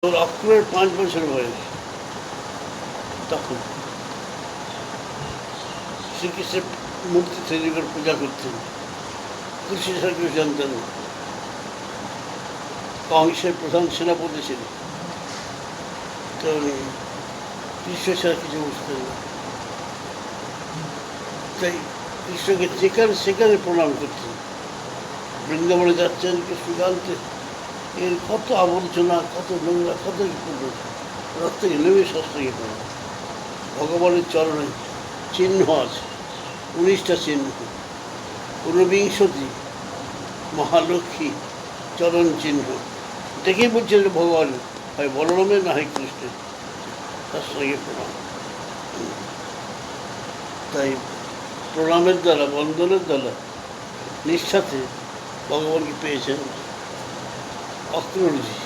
ওর অক্টোবরের 5 বছর বয়স। তখন শ্রীকৃষ্ণের মূর্তি তৈরি করে পূজা করতেন। কৃষ্ণ কেউ জানতেন না। কংসের প্রধান সেনাপতি ছিল, তো উনি কৃষ্ণ ছাড়া কিছু বুঝতেন না। তাই কৃষ্ণকে যেখানে সেখানে প্রণাম করতেন। বৃন্দাবনে যাচ্ছেন কৃষ্ণ জানতে এর কত আবর্জনা, কত নোংরা, কত বিপদ, রাত থেকে নেমে শাস্ত্রকে প্রণাম। ভগবানের চরণে চিহ্ন আছে, 19টা চিহ্ন। 19 মহালক্ষ্মী চরণ চিহ্ন দেখেই বলছেন যে ভগবান হয় বলরামের না হয় কৃষ্ণের, তার সঙ্গে প্রণাম। তাই প্রণামের দ্বারা, বন্দনের দ্বারা নিষ্ঠাতে ভগবানকে পেয়েছেন অক্রূরজি।